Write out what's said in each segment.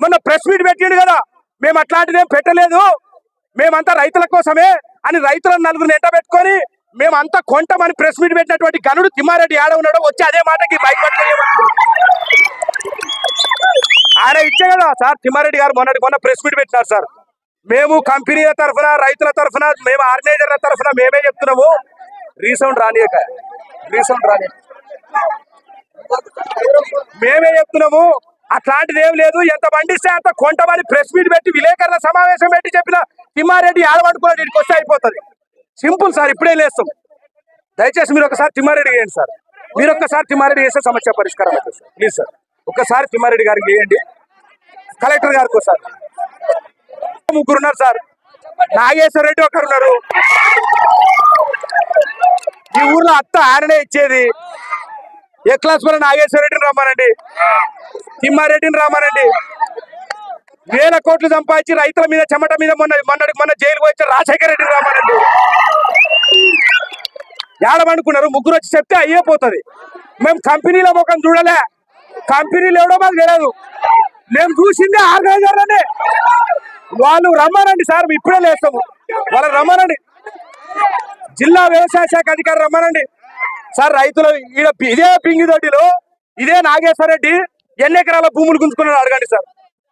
మొన్న press meet పెట్టిండు కదా, మేము అట్లాంటిదేం పెట్టలేదు, మేమంతా రైతుల కోసమే అని రైతులను నలుగురిని ఎంట పెట్టుకొని మేమంతా కొంటామని ప్రెస్ మీట్ పెట్టినటువంటి గనుడు తిమ్మారెడ్డి ఏడ ఉన్నాడో వచ్చి అదే మాటకి బైక్ ఆయన ఇచ్చే కదా సార్. తిమ్మారెడ్డి గారు మొన్న ప్రెస్ మీట్ పెట్టినారు సార్. మేము కంపెనీల తరఫున రైతుల తరఫున మేము ఆర్గనైజర్ల తరఫున మేమే చెప్తున్నాము, రీసౌండ్ రానియక మేమే చెప్తున్నాము, అట్లాంటిది ఏం లేదు, ఎంత పండిస్తే అంత కొంటమని ప్రెస్ మీట్ పెట్టి విలేకరుల సమావేశం పెట్టి చెప్పిన తిమ్మారెడ్డి ఆడబడుకున్నాడు, ఇంటికి వస్తే అయిపోతుంది. సింపుల్ సార్, ఇప్పుడే లేస్తాం. దయచేసి మీరు ఒకసారి తిమ్మారెడ్డి చేయండి సార్, మీరు ఒక్కసారి తిమ్మారెడ్డి చేస్తే సమస్య పరిష్కారం అవుతుంది సార్. ప్లీజ్ సార్, ఒక్కసారి తిమ్మారెడ్డి గారికి చేయండి, కలెక్టర్ గారికి ఒకసారి. ముగ్గురు ఉన్నారు సార్, నాగేశ్వర రెడ్డి ఒకరున్నారు, ఈ ఊర్లో అత్త ఆయననే ఇచ్చేది. ఏ క్లాస్ వల్ల నాగేశ్వర రెడ్డిని రమ్మానండి, తిమ్మారెడ్డిని రమ్మానండి. 1000 కోట్లు సంపాదించి రైతుల మీద చెమట మీద మొన్న జైలుకు వచ్చి రాజశేఖర రెడ్డిని రమ్మానండి. ఏడమనుకున్నారు, ముగ్గురు వచ్చి చెప్తే అయ్యేపోతుంది. మేము కంపెనీల ముఖం చూడలే, కంపెనీలు ఎవడో మాకు తెలియదు, మేము చూసిందే ఆర్గనైజర్లనే. వాళ్ళు రమ్మానండి సార్, ఇప్పుడే లేస్తాము, వాళ్ళని రమ్మానండి. జిల్లా వ్యవసాయ శాఖ అధికారి రమ్మానండి సార్. రైతులు ఇదే పింగిదొడ్డిలో ఇదే నాగేశ్వర రెడ్డి ఎన్ని ఎకరాల భూములు గుంజుకున్నాడు అడగండి సార్,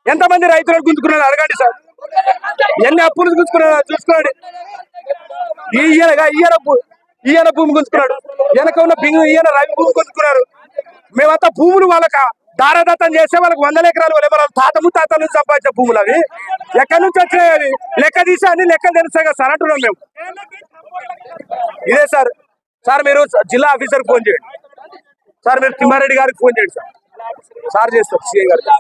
ఎంతమంది రైతులను గుంజుకున్నాడు అడగండి సార్, ఎన్ని అప్పులు గుంజుకున్నాడు చూసుకోండి. ఈయన భూమి గుంజుకున్నాడు, వెనక ఉన్న ఈయన రవి భూమి గుంజుకున్నారు. మేమంతా భూములు వాళ్ళకి దారదత్తం చేస్తే వాళ్ళకి 100 ఎకరాలు వాళ్ళ తాత ముత్తాతల నుంచి సంపాదించే భూములు అవి ఎక్కడి నుంచి వచ్చినాయి, అవి లెక్క తీసి అన్ని లెక్కలు తెలుస్తాయి కదా సార్ అంటున్నాం మేము. ఇదే సార్. సార్ మీరు జిల్లా ఆఫీసర్కి ఫోన్ చేయండి సార్, మీరు తిమ్మారెడ్డి గారికి ఫోన్ చేయండి సార్, సార్ చేస్తారు సిఐ గారికి.